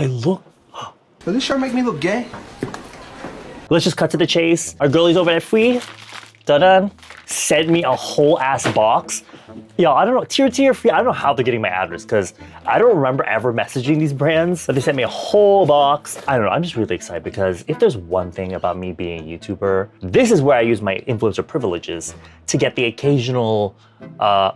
I look... Does this shirt make me look gay? Let's just cut to the chase. Our girlies over at Fwee, dun-dun, sent me a whole ass box. Yo, I don't know, tier Fwee, I don't know how they're getting my address because I don't remember ever messaging these brands, but they sent me a whole box. I don't know, I'm just really excited because if there's one thing about me being a YouTuber, this is where I use my influencer privileges to get the occasional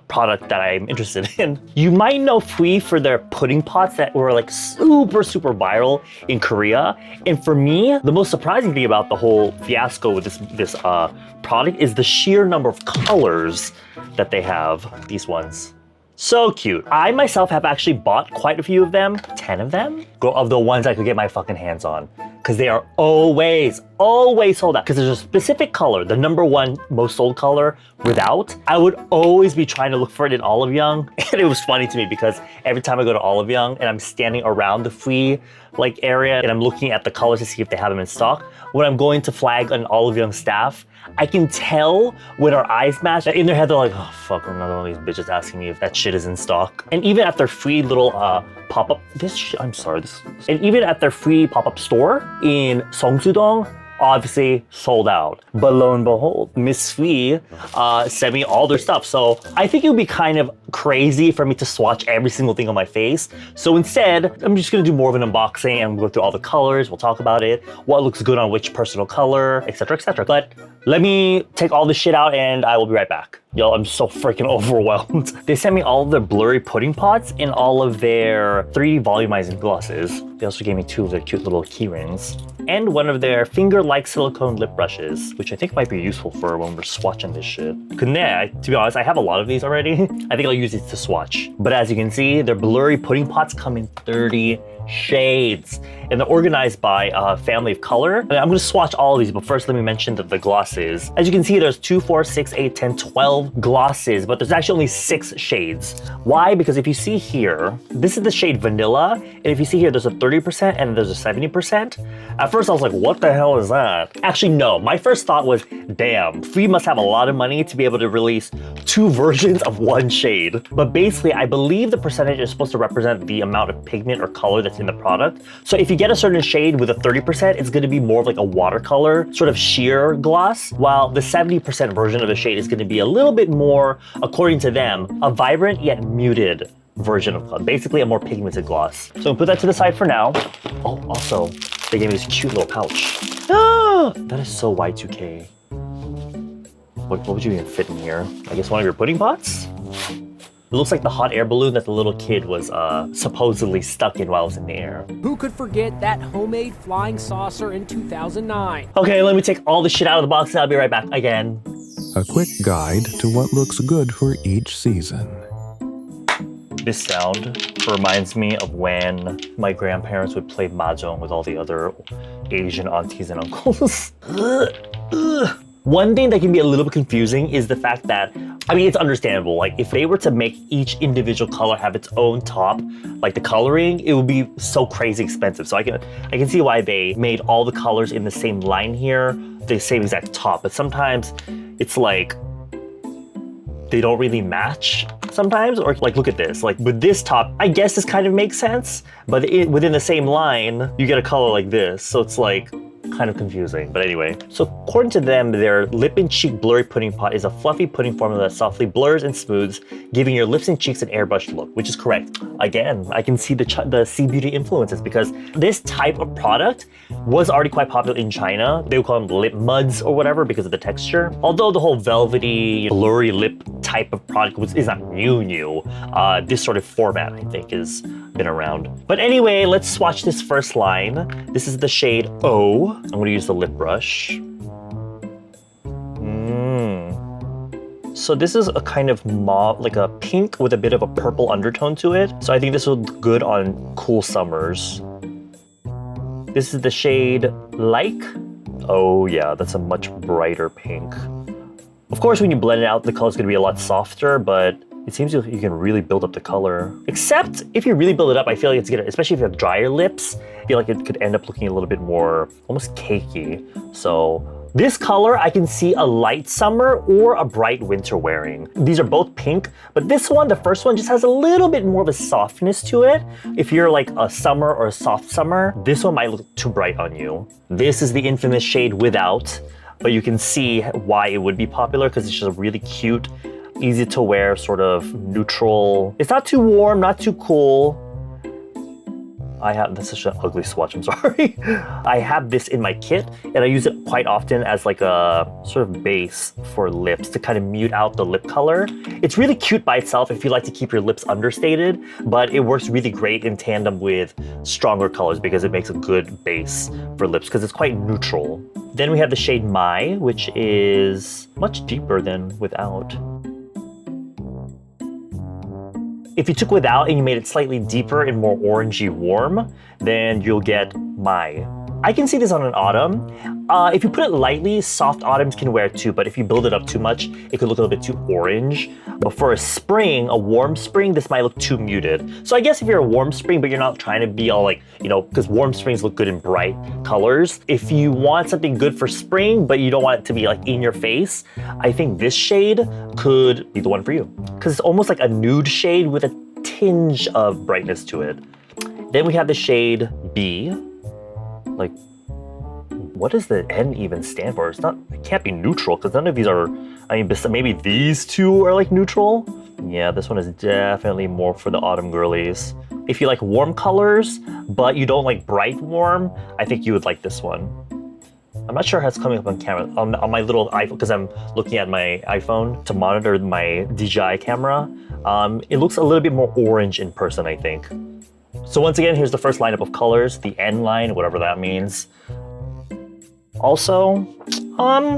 product that I'm interested in. You might know Fwee for their pudding pots that were like super viral in Korea. And for me, the most surprising thing about the whole fiasco with this product is the sheer number of colors that they have, these ones. So cute. I myself have actually bought quite a few of them, 10 of them, of the ones I could get my fucking hands on. Because they are always sold out. Because there's a specific color, the #1 most sold color without. I would always be trying to look for it in Olive Young. And it was funny to me because every time I go to Olive Young and I'm standing around the Fwee like area and I'm looking at the colors to see if they have them in stock, when I'm going to flag an Olive Young staff, I can tell when our eyes match. In their head, they're like, oh fuck, another one of these bitches asking me if that shit is in stock. And even at their Fwee little pop-up, and even at their Fwee pop-up store in Seongsu-dong, obviously sold out. But lo and behold, Miss Fwee sent me all their stuff. So I think it would be kind of crazy for me to swatch every single thing on my face. So instead, I'm just gonna do more of an unboxing and go through all the colors. We'll talk about it, what looks good on which personal color, etc., etc. But let me take all this shit out and I will be right back. Yo, I'm so freaking overwhelmed. They sent me all of their blurry pudding pots and all of their 3D volumizing glosses. They also gave me 2 of their cute little key rings and one of their finger-like silicone lip brushes, which I think might be useful for when we're swatching this shit. To be honest, I have a lot of these already. I think I'll use these to swatch. But as you can see, their blurry pudding pots come in 30 shades and they're organized by family of color. And I'm gonna swatch all of these, but first let me mention the glosses. As you can see, there's 2, 4, 6, 8, 10, 12 glosses, but there's actually only 6 shades. Why? Because if you see here, this is the shade Vanilla, and if you see here, there's a 30% and there's a 70%. At first I was like, what the hell is that? Actually, no, my first thought was, damn, Fwee must have a lot of money to be able to release 2 versions of 1 shade. But basically, I believe the percentage is supposed to represent the amount of pigment or color that's in the product. So if you get a certain shade with a 30%, it's gonna be more of like a watercolor, sort of sheer gloss, while the 70% version of the shade is gonna be a little bit more, according to them, a vibrant yet muted version of color, basically a more pigmented gloss. So we'll put that to the side for now. Oh, also, they gave me this cute little pouch. Ah, that is so Y2K. What would you even fit in here? I guess one of your pudding pots? It looks like the hot air balloon that the little kid was supposedly stuck in while it was in the air. Who could forget that homemade flying saucer in 2009? Okay, let me take all the shit out of the box and I'll be right back again. A quick guide to what looks good for each season. This sound reminds me of when my grandparents would play mahjong with all the other Asian aunties and uncles. One thing that can be a little bit confusing is the fact that, I mean, it's understandable. Like, if they were to make each individual color have its own top, like the coloring, it would be so crazy expensive. So I can see why they made all the colors in the same line here, the same exact top. But sometimes it's like they don't really match sometimes. Or like, look at this. Like with this top, I guess this kind of makes sense. But within the same line, you get a color like this. So it's like kind of confusing, but anyway. So according to them, their lip and cheek blurry pudding pot is a fluffy pudding formula that softly blurs and smooths, giving your lips and cheeks an airbrushed look, which is correct. Again, I can see the C Beauty influences because this type of product was already quite popular in China. They would call them lip muds or whatever because of the texture. Although the whole velvety, blurry lip type of product is not new. This sort of format, I think, has been around. But anyway, let's swatch this first line. This is the shade O. I'm gonna use the lip brush. So this is a kind of mauve, like a pink with a bit of a purple undertone to it. So I think this will look good on cool summers. This is the shade Like. Oh yeah, that's a much brighter pink. Of course, when you blend it out, the color's gonna be a lot softer, but it seems you can really build up the color. Except if you really build it up, I feel like it's gonna, especially if you have drier lips, I feel like it could end up looking a little bit more almost cakey. So This color I can see a light summer or a bright winter wearing. These are both pink, but this one, the first one, just has a little bit more of a softness to it. If you're like a summer or a soft summer, this one might look too bright on you. This is the infamous shade Without, but you can see why it would be popular because it's just a really cute, easy to wear, sort of neutral. It's not too warm, not too cool. That's such an ugly swatch, I'm sorry. I have this in my kit and I use it quite often as like a sort of base for lips to kind of mute out the lip color. It's really cute by itself if you like to keep your lips understated, but it works really great in tandem with stronger colors because it makes a good base for lips because it's quite neutral. Then we have the shade My, which is much deeper than Without. If you took Without and you made it slightly deeper and more orangey warm, then you'll get My. I can see this on an autumn. If you put it lightly, soft autumns can wear it too, but if you build it up too much, it could look a little bit too orange. But for a spring, a warm spring, this might look too muted. So I guess if you're a warm spring, but you're not trying to be all like, you know, because warm springs look good in bright colors. If you want something good for spring, but you don't want it to be like in your face, I think this shade could be the one for you. Because it's almost like a nude shade with a tinge of brightness to it. Then we have the shade B. Like, what does the N even stand for? It can't be neutral because none of these are, I mean, maybe these two are like neutral. Yeah, this one is definitely more for the autumn girlies. If you like warm colors, but you don't like bright warm, I think you would like this one. I'm not sure how it's coming up on camera, on my little iPhone, because I'm looking at my iPhone to monitor my DJI camera. It looks a little bit more orange in person, I think. So once again, here's the first lineup of colors, the N line, whatever that means. Also,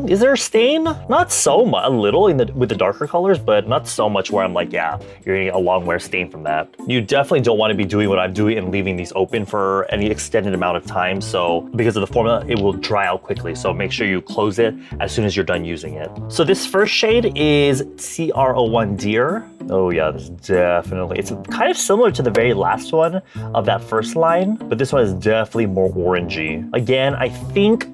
is there a stain? Not so much, a little with the darker colors, but not so much where I'm like, yeah, you're gonna get a long wear stain from that. You definitely don't want to be doing what I'm doing and leaving these open for any extended amount of time. So because of the formula, it will dry out quickly. So make sure you close it as soon as you're done using it. So this first shade is CR01 Deer. Oh yeah, this definitely, it's kind of similar to the very last one of that first line, but this one is definitely more orangey. Again, I think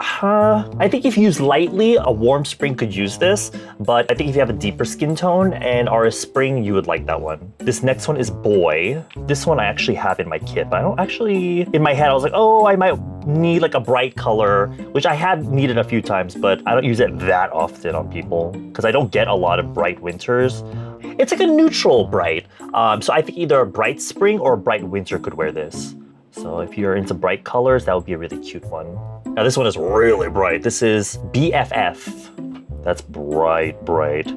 if you use lightly, a warm spring could use this, but I think if you have a deeper skin tone and are a spring, you would like that one. This next one is Boy. This one I actually have in my kit, but I don't actually, in my head, I was like, oh, I might need like a bright color, which I had needed a few times, but I don't use it that often on people because I don't get a lot of bright winters. It's like a neutral bright. So I think either a bright spring or a bright winter could wear this. So if you're into bright colors, that would be a really cute one. Now this one is really bright. This is BFF. That's bright, bright.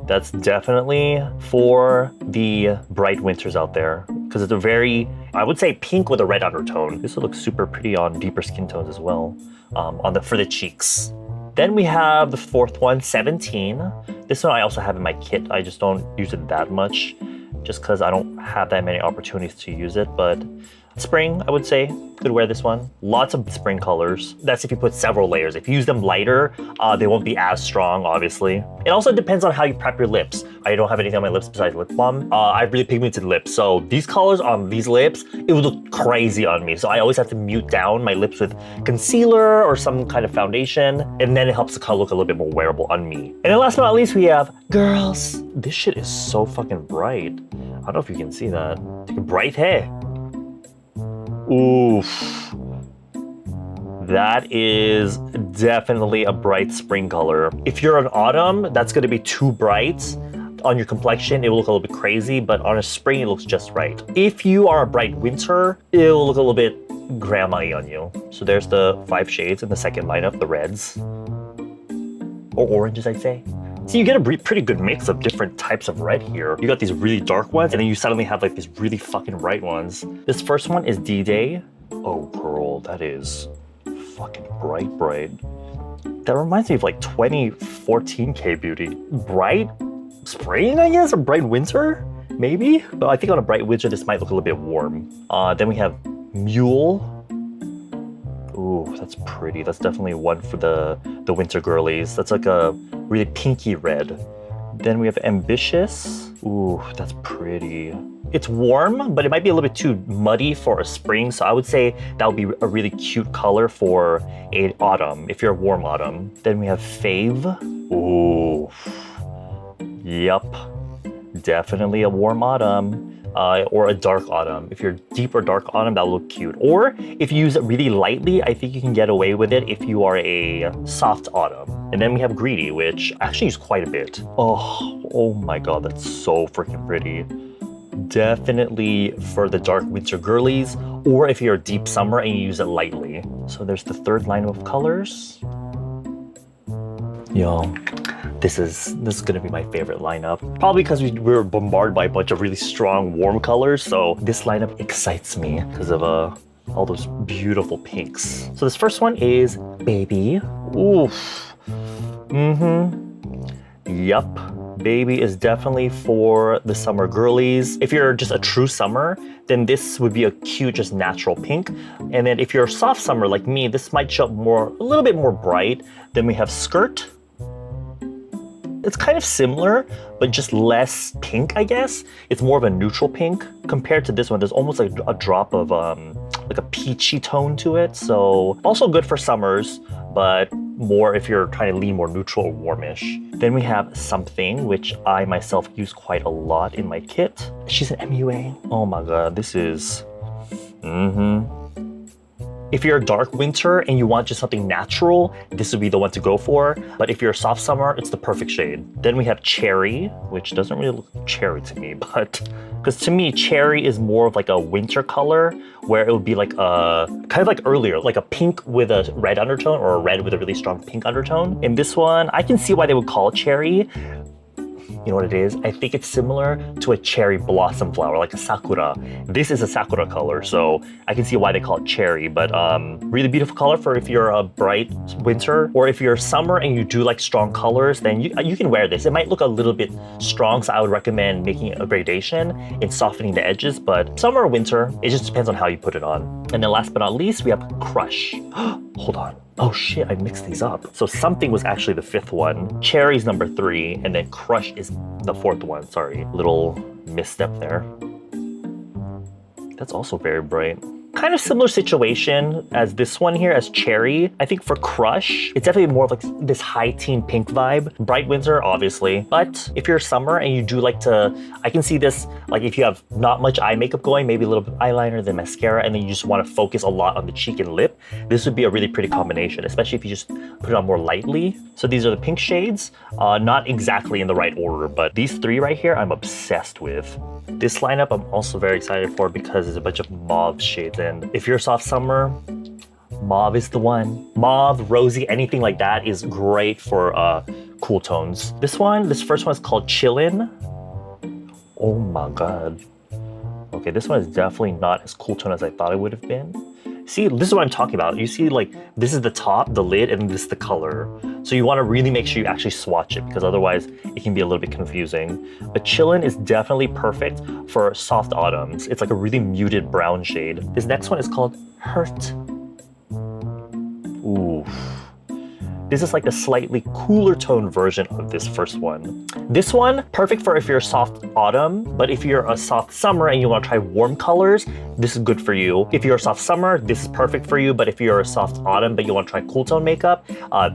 That's definitely for the bright winters out there because it's a very, I would say pink with a red undertone. This will look super pretty on deeper skin tones as well, for the cheeks. Then we have the fourth one, 17. This one I also have in my kit. I just don't use it that much just because I don't have that many opportunities to use it, but spring, I would say, could wear this one. Lots of spring colors. That's if you put several layers. If you use them lighter, they won't be as strong, obviously. It also depends on how you prep your lips. I don't have anything on my lips besides lip balm. I have really pigmented lips, so these colors on these lips, it would look crazy on me. So I always have to mute down my lips with concealer or some kind of foundation, and then it helps the color look a little bit more wearable on me. And then last but not least, we have Girls. This shit is so fucking bright. I don't know if you can see that. Bright hair. Oof. That is definitely a bright spring color. If you're an autumn, that's gonna be too bright. On your complexion, it will look a little bit crazy, but on a spring, it looks just right. If you are a bright winter, it will look a little bit grandma-y on you. So there's the 5 shades in the second lineup, the reds. Or oranges, I'd say. So you get a pretty good mix of different types of red here. You got these really dark ones, and then you suddenly have like these really fucking bright ones. This first one is D-Day. Oh girl, that is fucking bright, bright. That reminds me of like 2014 K-Beauty. Bright spring, I guess, or bright winter, maybe? But I think on a bright winter, this might look a little bit warm. Then we have Mule. Ooh, that's pretty. That's definitely one for the winter girlies. That's like a really pinky red. Then we have Ambitious. Ooh, that's pretty. It's warm, but it might be a little bit too muddy for a spring. So I would say that would be a really cute color for an autumn, if you're a warm autumn. Then we have Fave. Ooh. Yup. Definitely a warm autumn. Or a dark autumn. If you're deep or dark autumn, that'll look cute. Or if you use it really lightly, I think you can get away with it if you are a soft autumn. And then we have Greedy, which I actually use quite a bit. Oh my god, that's so freaking pretty. Definitely for the dark winter girlies, or if you're a deep summer and you use it lightly. So there's the third line of colors. Yo. This is gonna be my favorite lineup. Probably because we were bombarded by a bunch of really strong, warm colors. So this lineup excites me because of all those beautiful pinks. So this first one is Baby. Oof. Yup. Baby is definitely for the summer girlies. If you're just a true summer, then this would be a cute, just natural pink. And then if you're a soft summer like me, this might show up a little bit more bright. Then we have Skirt. It's kind of similar, but just less pink, I guess. It's more of a neutral pink. Compared to this one, there's almost like a drop of like a peachy tone to it. So also good for summers, but more if you're trying to lean more neutral or warmish. Then we have Something, which I myself use quite a lot in my kit. She's an MUA. Oh my god, this is... If you're a dark winter and you want just something natural, this would be the one to go for. But if you're a soft summer, it's the perfect shade. Then we have Cherry, which doesn't really look cherry to me, but because to me, cherry is more of like a winter color where it would be like a kind of like earlier, like a pink with a red undertone or a red with a really strong pink undertone. In this one, I can see why they would call it cherry. You know what it is? I think it's similar to a cherry blossom flower, like a sakura. This is a sakura color, so I can see why they call it cherry, but really beautiful color for if you're a bright winter, or if you're summer and you do like strong colors, then you can wear this. It might look a little bit strong, so I would recommend making a gradation and softening the edges, but summer or winter, it just depends on how you put it on. And then last but not least, we have Crush. Hold on. Oh shit, I mixed these up. So Something was actually the fifth one, Cherry's number 3, and then Crush is the fourth one. Sorry, little misstep there. That's also very bright. Kind of similar situation as this one here, as Cherry. I think for Crush, it's definitely more of like this high teen pink vibe. Bright winter, obviously. But if you're summer and you do like to, I can see this, like if you have not much eye makeup going, maybe a little bit of eyeliner, then mascara, and then you just want to focus a lot on the cheek and lip, this would be a really pretty combination, especially if you just put it on more lightly. So these are the pink shades, not exactly in the right order, but these 3 right here, I'm obsessed with. This lineup I'm also very excited for because there's a bunch of mauve shades, and if you're a soft summer, mauve is the one. Mauve, rosy, anything like that is great for cool tones. This first one is called Chillin'. Oh my god. Okay, this one is definitely not as cool tone as I thought it would have been. See, this is what I'm talking about. You see, like, this is the top, the lid, and this is the color. So you want to really make sure you actually swatch it, because otherwise it can be a little bit confusing. But Chillin' is definitely perfect for soft autumns. It's like a really muted brown shade. This next one is called Hurt. Ooh. This is like a slightly cooler tone version of this first one. This one, perfect for if you're a soft autumn, but if you're a soft summer and you want to try warm colors, this is good for you. If you're a soft summer, this is perfect for you, but if you're a soft autumn but you want to try cool tone makeup,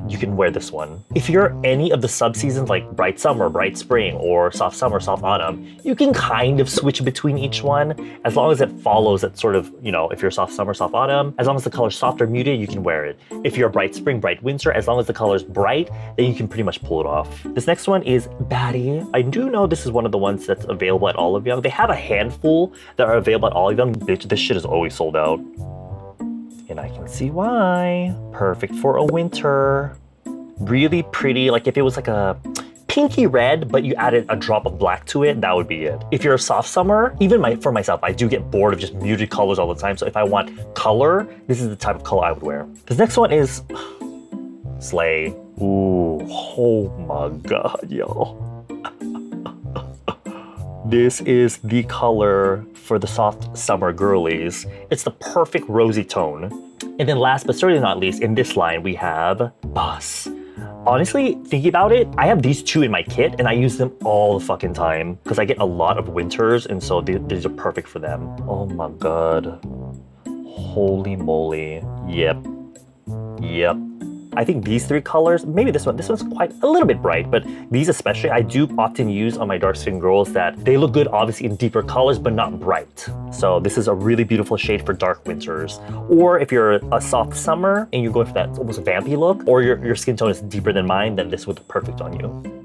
you can wear this one. If you're any of the sub-seasons like bright summer, bright spring, or soft summer, soft autumn, you can kind of switch between each one as long as it follows that sort of, you know, if you're soft summer, soft autumn, as long as the color's soft or muted, you can wear it. If you're a bright spring, bright winter, as long as the color's bright, then you can pretty much pull it off. This next one is Baddie. I do know this is one of the ones that's available at Olive Young. They have a handful that are available at Olive Young. This shit is always sold out. And I can see why. Perfect for a winter. Really pretty. Like if it was like a pinky red, but you added a drop of black to it, that would be it. If you're a soft summer, even for myself, I do get bored of just muted colors all the time. So if I want color, this is the type of color I would wear. This next one is Slay. Ooh, oh my god, yo. This is the color for the soft summer girlies. It's the perfect rosy tone. And then last but certainly not least, in this line, we have Boss. Honestly, thinking about it, I have these two in my kit and I use them all the fucking time because I get a lot of winters and so these are perfect for them. Oh my god. Holy moly. Yep. Yep. I think these three colors, maybe this one's quite a little bit bright, but these especially I do often use on my dark skin girls that they look good obviously in deeper colors, but not bright. So this is a really beautiful shade for dark winters. Or if you're a soft summer and you're going for that almost vampy look, or your skin tone is deeper than mine, then this would look perfect on you.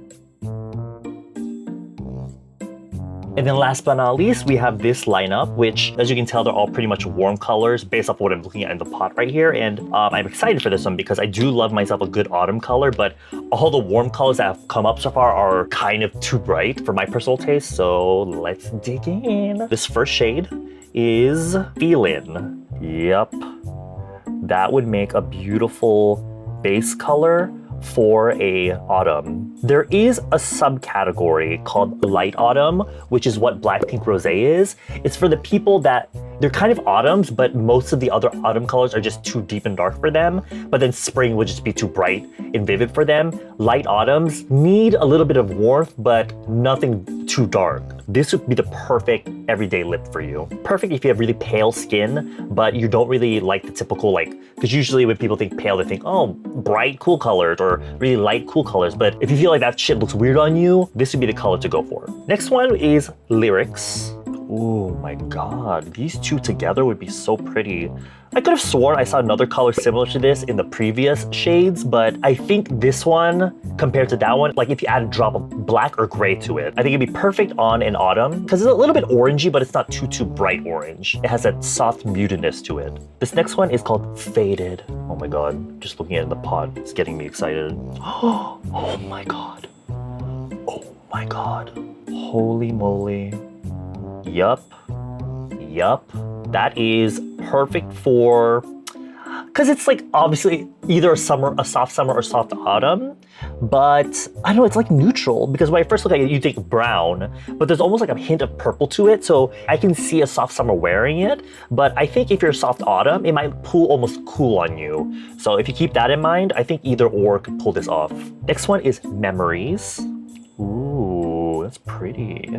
And then last but not least, we have this lineup, which as you can tell, they're all pretty much warm colors based off what I'm looking at in the pot right here. And I'm excited for this one because I do love myself a good autumn color, but all the warm colors that have come up so far are kind of too bright for my personal taste. So let's dig in. This first shade is Feelin'. Yep. That would make a beautiful base color for a autumn. There is a subcategory called light autumn, which is what Blackpink Rosé is. It's for the people that they're kind of autumns, but most of the other autumn colors are just too deep and dark for them. But then spring would just be too bright and vivid for them. Light autumns need a little bit of warmth, but nothing too dark. This would be the perfect everyday lip for you. Perfect if you have really pale skin, but you don't really like the typical because usually when people think pale, they think, oh, bright, cool colors or really light, cool colors. But if you feel like that shit looks weird on you, this would be the color to go for. Next one is Lyrics. Oh my god, these two together would be so pretty. I could have sworn I saw another color similar to this in the previous shades, but I think this one compared to that one, like if you add a drop of black or gray to it, I think it'd be perfect on an autumn because it's a little bit orangey, but it's not too bright orange. It has that soft mutedness to it. This next one is called Faded. Oh my god, just looking at it in the pot, it's getting me excited. Oh my god. Oh my god. Holy moly. Yup. That is perfect for, because it's like obviously either a soft summer or soft autumn, but I don't know, it's like neutral because when I first look at it, you think brown, but there's almost like a hint of purple to it. So I can see a soft summer wearing it, but I think if you're a soft autumn, it might pull almost cool on you. So if you keep that in mind, I think either or could pull this off. Next one is Memories. Ooh, that's pretty.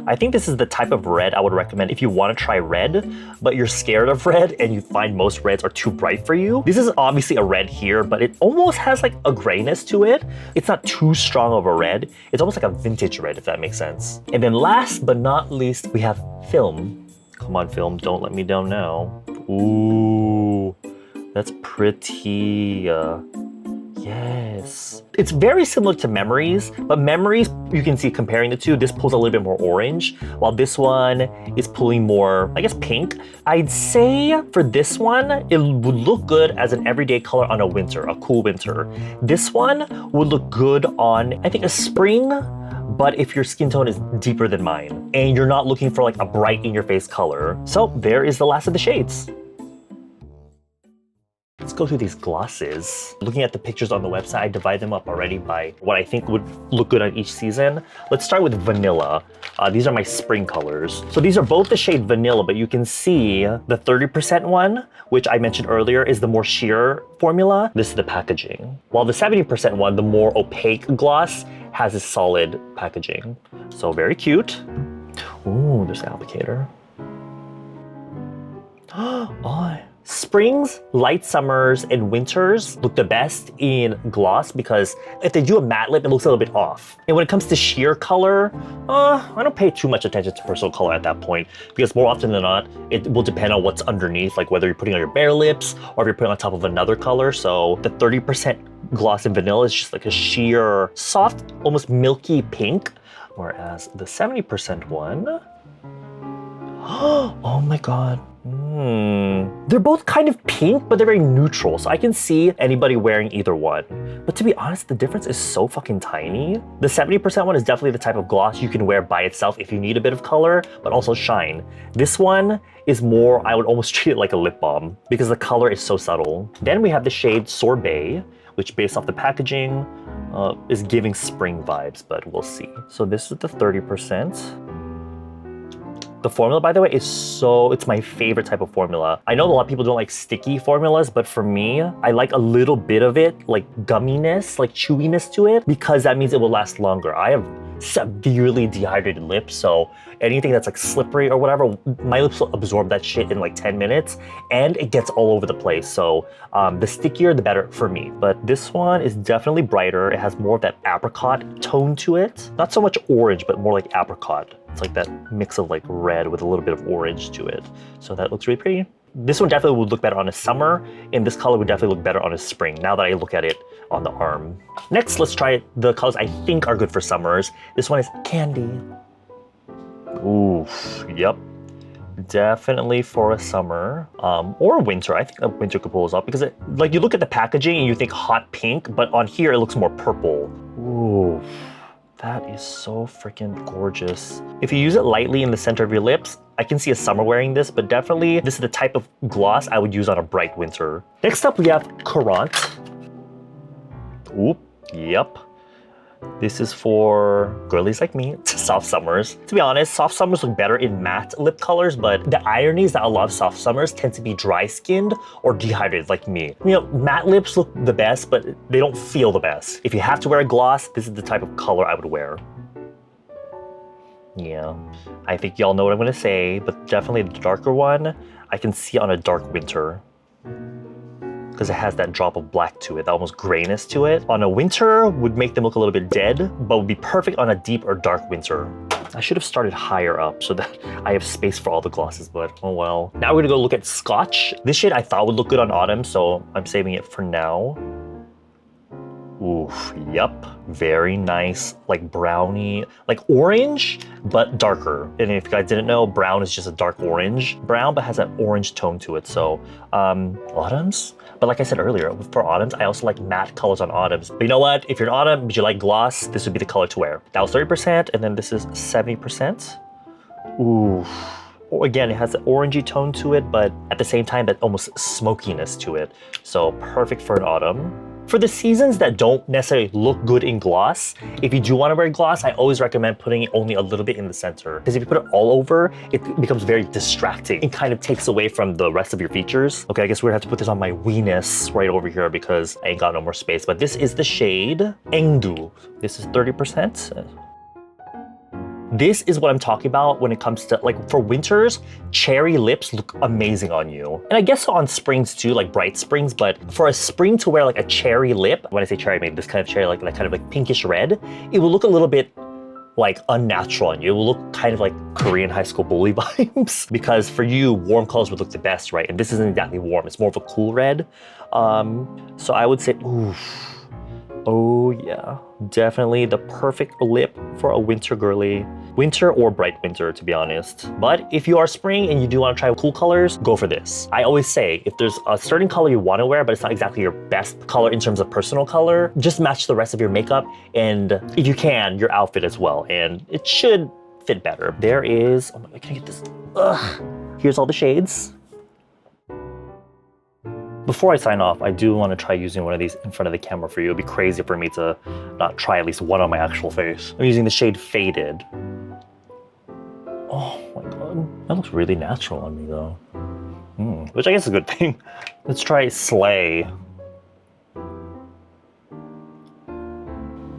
I think this is the type of red I would recommend if you want to try red, but you're scared of red and you find most reds are too bright for you. This is obviously a red here, but it almost has like a grayness to it. It's not too strong of a red. It's almost like a vintage red, if that makes sense. And then last but not least, we have Film. Come on, Film, don't let me down now. Ooh, that's pretty. Yes. It's very similar to Memories, but Memories, you can see comparing the two, this pulls a little bit more orange, while this one is pulling more, I guess, pink. I'd say for this one, it would look good as an everyday color on a winter, a cool winter. This one would look good on, I think, a spring, but if your skin tone is deeper than mine, and you're not looking for like a bright in-your-face color. So there is the last of the shades. Let's go through these glosses. Looking at the pictures on the website, I divide them up already by what I think would look good on each season. Let's start with Vanilla. These are my spring colors. So these are both the shade Vanilla, but you can see the 30% one, which I mentioned earlier, is the more sheer formula. This is the packaging. While the 70% one, the more opaque gloss, has a solid packaging. So very cute. Ooh, there's the applicator. Oh. Springs, light summers, and winters look the best in gloss because if they do a matte lip, it looks a little bit off. And when it comes to sheer color, I don't pay too much attention to personal color at that point because more often than not, it will depend on what's underneath, like whether you're putting on your bare lips or if you're putting on top of another color. So the 30% gloss in Vanilla is just like a sheer, soft, almost milky pink, whereas the 70% one, oh my god. They're both kind of pink, but they're very neutral, so I can see anybody wearing either one. But to be honest, the difference is so fucking tiny. The 70% one is definitely the type of gloss you can wear by itself if you need a bit of color, but also shine. This one is more, I would almost treat it like a lip balm because the color is so subtle. Then we have the shade Sorbet, which based off the packaging is giving spring vibes, but we'll see. So this is the 30%. The formula, by the way, it's my favorite type of formula. I know a lot of people don't like sticky formulas, but for me, I like a little bit of it, like gumminess, like chewiness to it, because that means it will last longer. I have severely dehydrated lips, so anything that's like slippery or whatever, my lips will absorb that shit in like 10 minutes and it gets all over the place. So the stickier, the better for me. But this one is definitely brighter. It has more of that apricot tone to it. Not so much orange, but more like apricot. It's like that mix of like red with a little bit of orange to it. So that looks really pretty. This one definitely would look better on a summer, and this color would definitely look better on a spring, now that I look at it on the arm. Next, let's try the colors I think are good for summers. This one is Candy. Ooh, yep. Definitely for a summer, or a winter. I think a winter could pull this off because like you look at the packaging and you think hot pink, but on here it looks more purple. Ooh. That is so freaking gorgeous. If you use it lightly in the center of your lips, I can see a summer wearing this, but definitely this is the type of gloss I would use on a bright winter. Next up, we have Courant. Oop, yep. This is for girlies like me, soft summers. To be honest, soft summers look better in matte lip colors, but the irony is that a lot of soft summers tend to be dry-skinned or dehydrated like me. You know, matte lips look the best, but they don't feel the best. If you have to wear a gloss, this is the type of color I would wear. Yeah, I think y'all know what I'm gonna say, but definitely the darker one, I can see on a dark winter, because it has that drop of black to it, that almost grayness to it. On a winter, would make them look a little bit dead, but would be perfect on a deep or dark winter. I should have started higher up so that I have space for all the glosses, but oh well. Now we're gonna go look at Scotch. This shade I thought would look good on autumn, so I'm saving it for now. Oof, yep. Very nice, like brownie, like orange, but darker. And if you guys didn't know, brown is just a dark orange brown, but has that orange tone to it. So, autumns? But like I said earlier, for autumns, I also like matte colors on autumns. But you know what? If you're in autumn, but you like gloss, this would be the color to wear. That was 30%, and then this is 70%. Ooh. Again, it has an orangey tone to it, but at the same time, that almost smokiness to it. So perfect for an autumn. For the seasons that don't necessarily look good in gloss, if you do want to wear gloss, I always recommend putting it only a little bit in the center. Because if you put it all over, it becomes very distracting. It kind of takes away from the rest of your features. Okay, I guess we're gonna have to put this on my weenus right over here because I ain't got no more space. But this is the shade Engdu. This is 30%. This is what I'm talking about when it comes to, like, for winters, cherry lips look amazing on you. And I guess on springs too, like bright springs, but for a spring to wear like a cherry lip, when I say cherry, I mean this kind of cherry, like that kind of like pinkish red, it will look a little bit like unnatural on you. It will look kind of like Korean high school bully vibes. Because for you, warm colors would look the best, right? And this isn't exactly warm, it's more of a cool red. So I would say, oof. Oh yeah, definitely the perfect lip for a winter girly. Winter or bright winter, to be honest. But if you are spring and you do want to try cool colors, go for this. I always say, if there's a certain color you want to wear, but it's not exactly your best color in terms of personal color, just match the rest of your makeup and, if you can, your outfit as well. And it should fit better. There is, oh my God, can I get this? Ugh. Here's all the shades. Before I sign off, I do want to try using one of these in front of the camera for you. It'd be crazy for me to not try at least one on my actual face. I'm using the shade Faded. Oh my God, that looks really natural on me though. Which I guess is a good thing. Let's try Slay.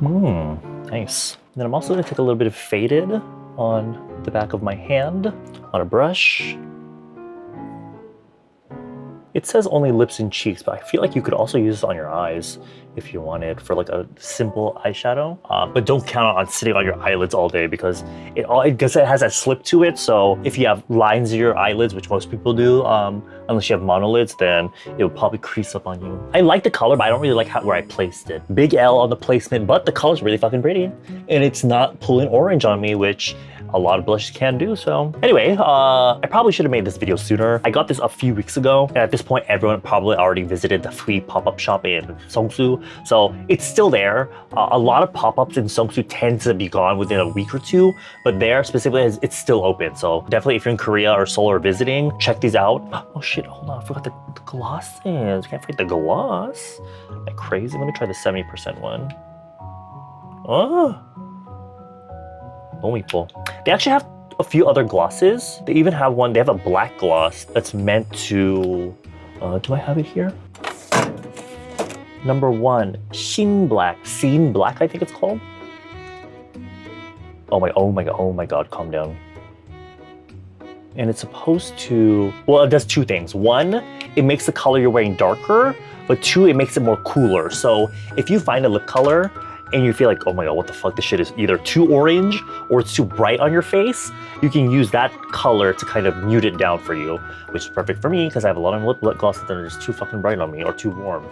Nice. And then I'm also gonna take a little bit of Faded on the back of my hand on a brush. It says only lips and cheeks, but I feel like you could also use this on your eyes if you wanted for like a simple eyeshadow. But don't count on sitting on your eyelids all day because it has that slip to it. So if you have lines in your eyelids, which most people do, unless you have monolids, then it will probably crease up on you. I like the color, but I don't really like where I placed it. Big L on the placement, but the color's really fucking pretty. And it's not pulling orange on me, which a lot of blushes can do. So anyway, I probably should have made this video sooner. I got this a few weeks ago, and at this point, everyone probably already visited the Fwee pop-up shop in Seongsu. So it's still there. A lot of pop-ups in Seongsu tend to be gone within a week or two, but there specifically, it's still open. So definitely if you're in Korea or Seoul or visiting, check these out. Oh shit, hold on, I forgot the glosses. Can't forget the gloss. Like crazy. Let me try the 70% one. Oh. They actually have a few other glosses. They even have one, they have a black gloss that's meant to, do I have it here? Number 1, Scene Black I think it's called. Oh my god, calm down. And it's supposed to, well, it does 2 things. 1, it makes the color you're wearing darker, but 2, it makes it more cooler. So if you find a lip color and you feel like, oh my god, what the fuck, this shit is either too orange or it's too bright on your face, you can use that color to kind of mute it down for you, which is perfect for me because I have a lot of lip glosses that are just too fucking bright on me or too warm.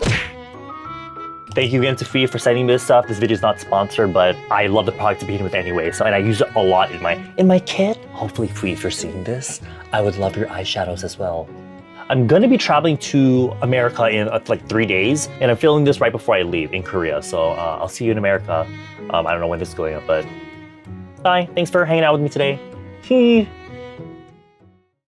Thank you again to Fwee for sending me this stuff. This video is not sponsored, but I love the product to begin with anyway. So, and I use it a lot in my kit. Hopefully, Fwee, if you're seeing this, I would love your eyeshadows as well. I'm gonna be traveling to America in like 3 days, and I'm filming this right before I leave in Korea. So I'll see you in America. I don't know when this is going up, but bye. Thanks for hanging out with me today.